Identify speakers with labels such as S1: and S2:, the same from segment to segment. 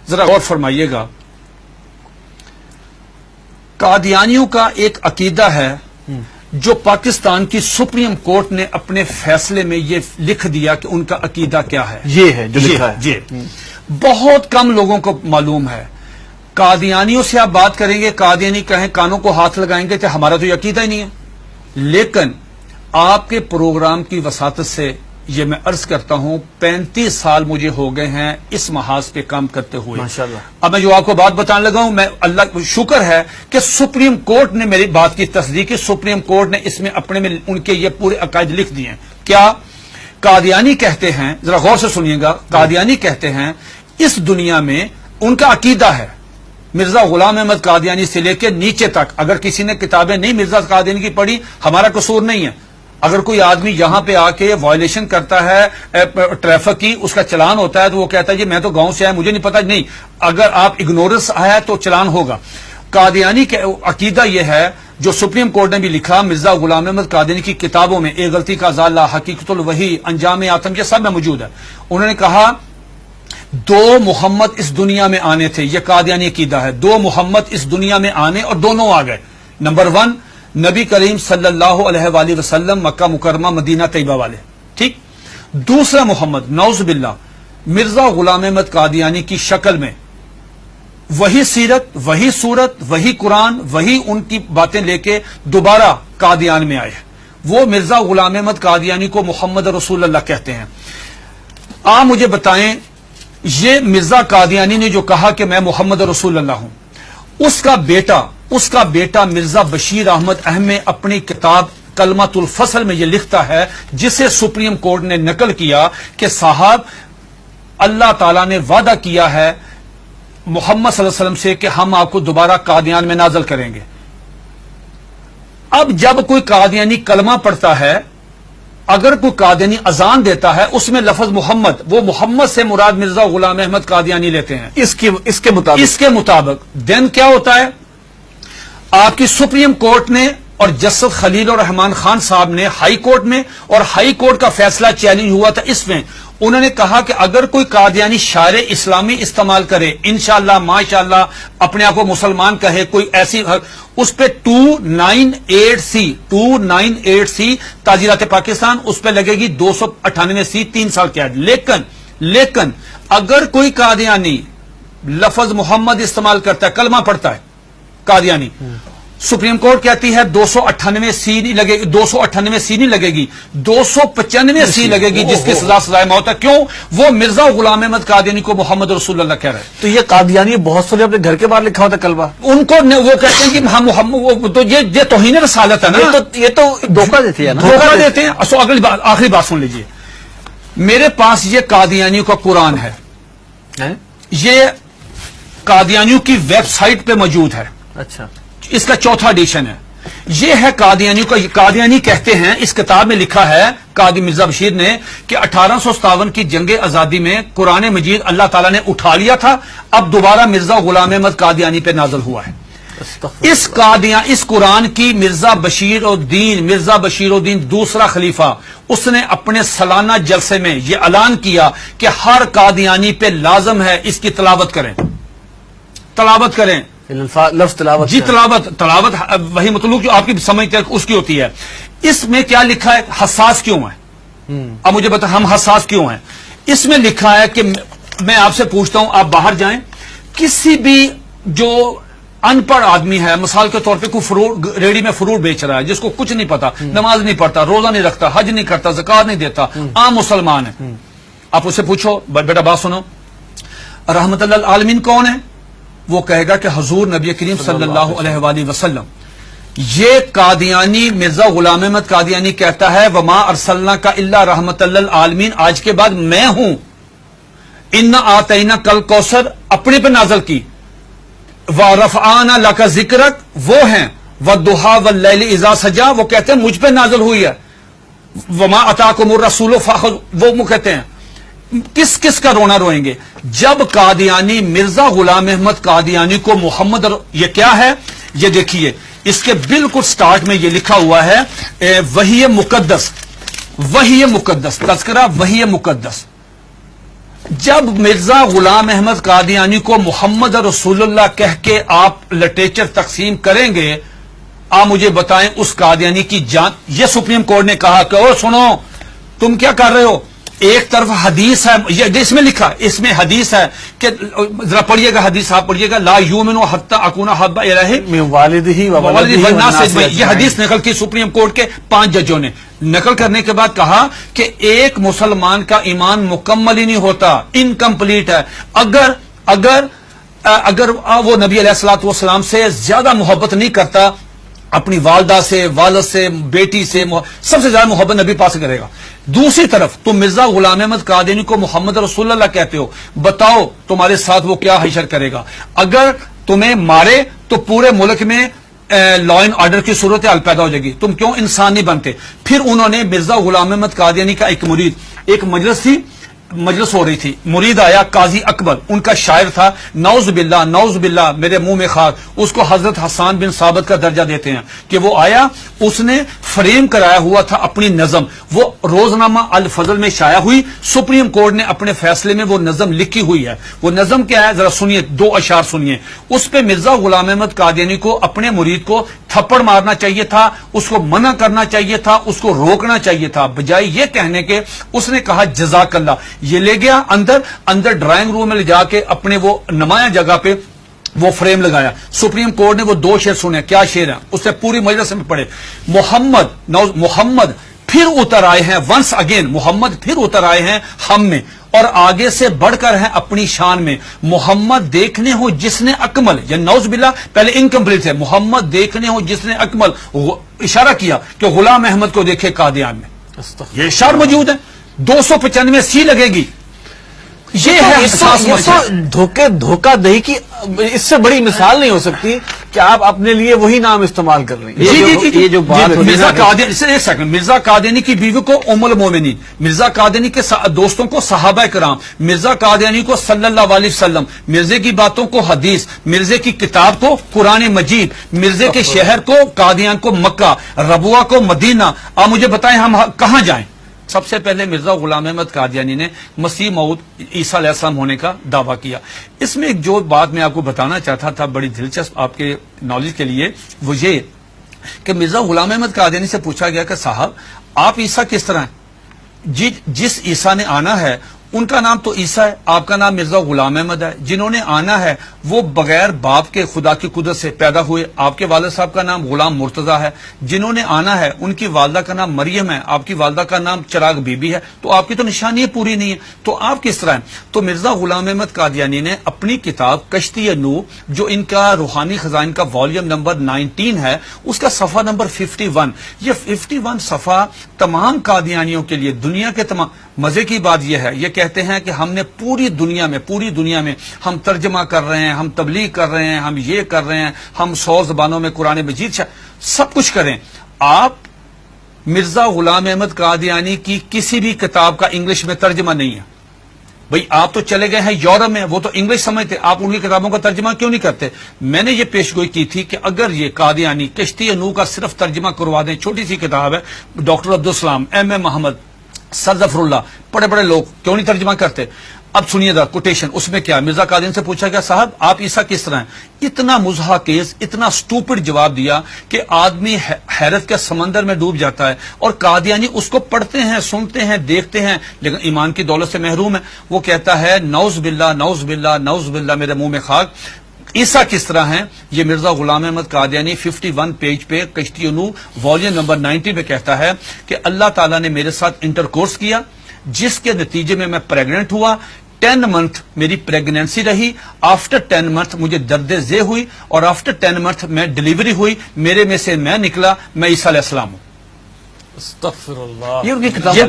S1: ذرا غور فرمائیے گا، قادیانیوں کا ایک عقیدہ ہے جو پاکستان کی سپریم کورٹ نے اپنے فیصلے میں یہ لکھ دیا کہ ان کا عقیدہ کیا ہے،
S2: یہ ہے جو لکھا ہے.
S1: جی بہت کم لوگوں کو معلوم ہے. قادیانیوں سے آپ بات کریں گے، قادیانی کہیں کانوں کو ہاتھ لگائیں گے کہ ہمارا تو یہ عقیدہ ہی نہیں ہے. لیکن آپ کے پروگرام کی وساطت سے یہ میں عرض کرتا ہوں 35 سال مجھے ہو گئے ہیں اس محاذ پہ کام کرتے ہوئے.
S2: ماشاءاللہ.
S1: اب میں جو آپ کو بات بتانے لگا ہوں، میں اللہ شکر ہے کہ سپریم کورٹ نے میری بات کی تصدیق کی. سپریم کورٹ نے اس میں اپنے میں ان کے یہ پورے عقائد لکھ دیے ہیں. کیا قادیانی کہتے ہیں، ذرا غور سے سنیے گا، قادیانی کہتے ہیں اس دنیا میں ان کا عقیدہ ہے مرزا غلام احمد قادیانی سے لے کے نیچے تک. اگر کسی نے کتابیں نہیں مرزا قادیانی کی پڑھی، ہمارا قصور نہیں ہے. اگر کوئی آدمی یہاں پہ آ کے وائلیشن کرتا ہے ٹریفک کی، اس کا چلان ہوتا ہے تو وہ کہتا ہے جی میں تو گاؤں سے آیا، مجھے نہیں پتا. نہیں، اگر آپ اگنورنس آیا تو چلان ہوگا. قادیانی کا عقیدہ یہ ہے جو سپریم کورٹ نے بھی لکھا مرزا غلام احمد قادیانی کی کتابوں میں، ایک غلطی کا ازالہ، حقیقت الوحی، انجام آتم، یہ سب میں موجود ہے. انہوں نے کہا 2 محمد اس دنیا میں آنے تھے. یہ قادیانی عقیدہ ہے، 2 محمد اس دنیا میں آنے اور دونوں آ گئے. نمبر 1 نبی کریم صلی اللہ علیہ وآلہ وسلم، مکہ مکرمہ مدینہ طیبہ والے، ٹھیک. دوسرا محمد نعوذ باللہ مرزا غلام احمد قادیانی کی شکل میں، وہی سیرت، وہی صورت، وہی قرآن، وہی ان کی باتیں لے کے دوبارہ قادیان میں آئے. وہ مرزا غلام احمد قادیانی کو محمد رسول اللہ کہتے ہیں. آپ مجھے بتائیں یہ مرزا قادیانی نے جو کہا کہ میں محمد رسول اللہ ہوں، اس کا بیٹا مرزا بشیر احمد احمد اپنی کتاب کلمۃ الفصل میں یہ لکھتا ہے، جسے سپریم کورٹ نے نقل کیا کہ صاحب اللہ تعالیٰ نے وعدہ کیا ہے محمد صلی اللہ علیہ وسلم سے کہ ہم آپ کو دوبارہ قادیان میں نازل کریں گے. اب جب کوئی قادیانی کلمہ پڑھتا ہے، اگر کوئی قادیانی اذان دیتا ہے، اس میں لفظ محمد، وہ محمد سے مراد مرزا غلام احمد قادیانی لیتے ہیں
S2: اس کے مطابق
S1: دین کیا ہوتا ہے؟ آپ کی سپریم کورٹ نے اور جسٹس خلیل الرحمان خان صاحب نے ہائی کورٹ میں، اور ہائی کورٹ کا فیصلہ چیلنج ہوا تھا اس میں، انہوں نے کہا کہ اگر کوئی قادیانی شعر اسلامی استعمال کرے، انشاءاللہ ماشاءاللہ اپنے آپ کو مسلمان کہے، کوئی ایسی، اس پہ 298C تعزیرات پاکستان، اس پہ لگے گی 298C 3 سال قید. لیکن اگر کوئی قادیانی لفظ محمد استعمال کرتا ہے، کلمہ پڑھتا ہے قادیانی، سپریم کورٹ کہتی ہے 298C نہیں لگے گی، 298C نہیں لگے گی، 295C لگے گی، جس کی سزا سزائے موت ہے. کیوں؟ وہ مرزا غلام احمد قادیانی کو محمد رسول اللہ کہہ رہے ہیں.
S2: تو یہ قادیانی بہت سارے اپنے گھر کے باہر لکھا ہوتا کلمہ،
S1: ان کو وہ کہتے ہیں کہ ہم محمد، تو یہ توہین رسالت ہے نا.
S2: یہ تو دھوکہ دیتے ہیں نا،
S1: دھوکہ دیتے ہیں. آخری بات سن لیجئے، میرے پاس یہ قادیانیوں کا قرآن ہے، یہ قادیانیوں کی ویب سائٹ پہ موجود ہے.
S2: اچھا،
S1: اس کا 4تھا ایڈیشن ہے. یہ ہے قادیانیوں کا. قادیانی کہتے ہیں، اس کتاب میں لکھا ہے قاضی مرزا بشیر نے کہ 1857 کی جنگ آزادی میں قرآن مجید اللہ تعالیٰ نے اٹھا لیا تھا، اب دوبارہ مرزا غلام احمد قادیانی پہ نازل ہوا ہے. اس قرآن کی مرزا بشیر الدین دوسرا خلیفہ، اس نے اپنے سالانہ جلسے میں یہ اعلان کیا کہ ہر قادیانی پہ لازم ہے اس کی تلاوت کریں.
S2: لفظ تلاوت،
S1: جی تلاوت وہی مطلوب جو آپ کی سمجھ اس کی ہوتی ہے. اس میں کیا لکھا ہے؟ حساس کیوں ہے؟ اب مجھے بتا ہم حساس کیوں ہیں؟ اس میں لکھا ہے کہ میں آپ سے پوچھتا ہوں، آپ باہر جائیں، کسی بھی جو ان پڑھ آدمی ہے، مثال کے طور پہ کوئی ریڑی میں فروٹ بیچ رہا ہے، جس کو کچھ نہیں پتا، نماز نہیں پڑھتا، روزہ نہیں رکھتا، حج نہیں کرتا، زکات نہیں دیتا، عام مسلمان ہے، آپ اسے پوچھو بیٹا بات سنو، رحمت اللہ العالمین کون ہے؟ وہ کہے گا کہ حضور نبی کریم صلی اللہ علیہ وآلہ وسلم. یہ قادیانی مرزا غلام احمد قادیانی کہتا ہے وما ارسلناک الا رحمت للعالمین، آج کے بعد میں ہوں. انا آتینا کل کوثر اپنے پہ نازل کی، ورفعنا لک ذکرک وہ ہیں، والضحی واللیل اذا سجا وہ کہتے ہیں مجھ پہ نازل ہوئی ہے، وما اتاکم الرسول فخذوہ وہ کہتے ہیں. کس کا رونا روئیں گے جب قادیانی مرزا غلام احمد قادیانی کو محمد یہ کیا ہے؟ یہ دیکھیے اس کے بالکل سٹارٹ میں یہ لکھا ہوا ہے وحی مقدس تذکرہ وحی مقدس. جب مرزا غلام احمد قادیانی کو محمد رسول اللہ کہہ کے آپ لٹریچر تقسیم کریں گے، آپ مجھے بتائیں اس قادیانی کی جان. یہ سپریم کورٹ نے کہا کہ او سنو تم کیا کر رہے ہو، ایک طرف حدیث ہے، یہ اس میں لکھا، اس میں حدیث ہے کہ ذرا پڑھیے گا حدیث، آپ پڑھیے گا، لا یؤمن حتی اکون احب الیہ
S2: من والدہ و ولدہ
S1: والناس
S2: والناس
S1: اجمعین. یہ حدیث نقل کی سپریم کورٹ کے 5 ججوں نے. نقل کرنے کے بعد کہا کہ ایک مسلمان کا ایمان مکمل ہی نہیں ہوتا، انکمپلیٹ ہے اگر وہ نبی علیہ الصلوۃ والسلام سے زیادہ محبت نہیں کرتا، اپنی والدہ سے، والد سے، بیٹی سے، سب سے زیادہ محبت نبی پاس کرے گا. دوسری طرف تم مرزا غلام احمد قادیانی کو محمد رسول اللہ کہتے ہو، بتاؤ تمہارے ساتھ وہ کیا حشر کرے گا. اگر تمہیں مارے تو پورے ملک میں لا اینڈ آرڈر کی صورتحال پیدا ہو جائے گی، تم کیوں انسان نہیں بنتے. پھر انہوں نے مرزا غلام احمد قادیانی کا ایک مرید، ایک مجلس ہو رہی تھی، مرید آیا قاضی اکبر، ان کا شاعر تھا، نعوذ باللہ میرے منہ میں خاک، اس کو حضرت حسان بن ثابت کا درجہ دیتے ہیں کہ وہ آیا، اس نے فریم کرایا ہوا تھا اپنی نظم، وہ روزنامہ الفضل میں شائع ہوئی. سپریم کورٹ نے اپنے فیصلے میں وہ نظم لکھی ہوئی ہے. وہ نظم کیا ہے ذرا سنیے، 2 اشعار سنیے. اس پہ مرزا غلام احمد قادیانی کو اپنے مرید کو تھپڑ مارنا چاہیے تھا، اس کو منع کرنا چاہیے تھا، اس کو روکنا چاہیے تھا، بجائے یہ کہنے کے اس نے کہا جزاک اللہ. یہ لے گیا اندر ڈرائنگ روم میں لے جا کے اپنے وہ نمایاں جگہ پہ وہ فریم لگایا. سپریم کورٹ نے وہ 2 شعر سنے. کیا شعر ہیں اس سے پوری مجلس میں پڑھے. محمد پھر اتر آئے ہیں، ونس اگین محمد پھر اتر آئے ہیں ہم میں، اور آگے سے بڑھ کر ہیں اپنی شان میں. محمد دیکھنے ہو جس نے اکمل، یا نعوذ باللہ پہلے انکمپلیٹ ہے، محمد دیکھنے ہو جس نے اکمل، اشارہ کیا کہ غلام احمد کو دیکھے قادیان میں. یہ اشعار موجود ہے، 295 سی لگے گی. یہ ہے
S2: دھوکہ دہی کی اس سے بڑی مثال نہیں ہو سکتی کہ آپ اپنے لیے وہی نام استعمال کر رہے ہیں.
S1: یہ جو بات مرزا قادیانی، ایک سیکنڈ، مرزا قادیانی کی بیوی کو ام المومنین، مرزا قادیانی کے دوستوں کو صحابہ کرام، مرزا قادیانی کو صلی اللہ علیہ وسلم، مرزے کی باتوں کو حدیث، مرزے کی کتاب کو قرآن مجید، مرزے کے شہر کو قادیان کو مکہ، ربوہ کو مدینہ. آپ مجھے بتائیں ہم کہاں جائیں؟ سب سے پہلے مرزا غلام احمد قادیانی نے مسیح موعود عیسیٰ علیہ السلام ہونے کا دعویٰ کیا. اس میں ایک جو بات میں آپ کو بتانا چاہتا تھا بڑی دلچسپ آپ کے نالج کے لیے، وہ یہ کہ مرزا غلام احمد قادیانی سے پوچھا گیا کہ صاحب آپ عیسیٰ کس طرح ہیں؟ جس عیسیٰ نے آنا ہے ان کا نام تو عیسیٰ ہے، آپ کا نام مرزا غلام احمد ہے. جنہوں نے آنا ہے وہ بغیر باپ کے خدا کی قدرت سے پیدا ہوئے، آپ کے والد صاحب کا نام غلام مرتضیٰ ہے. جنہوں نے آنا ہے ان کی والدہ کا نام مریم ہے، آپ کی والدہ کا نام چراغ بی بی ہے. تو آپ کی تو نشانی پوری نہیں ہے، تو آپ کس طرح ہیں؟ تو مرزا غلام احمد قادیانی نے اپنی کتاب کشتی نوح، جو ان کا روحانی خزائن کا والیوم نمبر 19 ہے، اس کا صفحہ نمبر 51، یہ 51 صفحہ تمام قادیانیوں کے لیے، دنیا کے تمام. مزے کی بات یہ ہے، یہ کہتے ہیں کہ ہم نے پوری دنیا میں ہم ترجمہ کر رہے ہیں، ہم تبلیغ کر رہے ہیں، ہم یہ کر رہے ہیں، ہم 100 زبانوں میں قرآن مجید سب کچھ کریں. آپ مرزا غلام احمد قادیانی کی کسی بھی کتاب کا انگلش میں ترجمہ نہیں ہے. بھئی آپ تو چلے گئے ہیں یورپ میں، وہ تو انگلش سمجھتے، آپ ان کی کتابوں کا ترجمہ کیوں نہیں کرتے؟ میں نے یہ پیشگوئی کی تھی کہ اگر یہ قادیانی کشتی نوح کا صرف ترجمہ کروا دیں، چھوٹی سی کتاب ہے، ڈاکٹر عبدالسلام، ایم محمد، سر ظفر اللہ، بڑے لوگ کیوں نہیں ترجمہ کرتے؟ اب سنیے دا کوٹیشن، اس میں کیا مرزا قادیانی سے پوچھا گیا صاحب آپ عیسیٰ کس طرح ہیں؟ اتنا مضحکیز، اتنا سٹوپڈ جواب دیا کہ آدمی حیرت کے سمندر میں ڈوب جاتا ہے. اور قادیانی اس کو پڑھتے ہیں، سنتے ہیں، دیکھتے ہیں، لیکن ایمان کی دولت سے محروم ہے. وہ کہتا ہے نعوذ باللہ میرے منہ میں خاک، عیسیٰ کس طرح ہیں؟ یہ مرزا غلام احمد قادیانی 51 پیج پہ کشتی نوح والیوم نمبر 90 پہ کہتا ہے کہ اللہ تعالیٰ نے میرے ساتھ انٹرکورس کیا، جس کے نتیجے میں پریگننٹ ہوا. 10 منتھ میری پریگنینسی رہی، آفٹر 10 منتھ مجھے درد ذیل ہوئی، اور آفٹر 10 منتھ میں ڈیلیوری ہوئی، میرے میں سے میں نکلا، میں عیسیٰ علیہ السلام ہوں.
S2: استغفر اللہ.
S1: یہ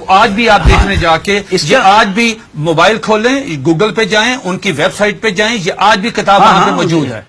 S1: آج بھی آپ دیکھنے جا کے، یہ آج بھی موبائل کھولیں، گوگل پہ جائیں، ان کی ویب سائٹ پہ جائیں، یہ آج بھی کتاب وہاں پہ موجود ہے.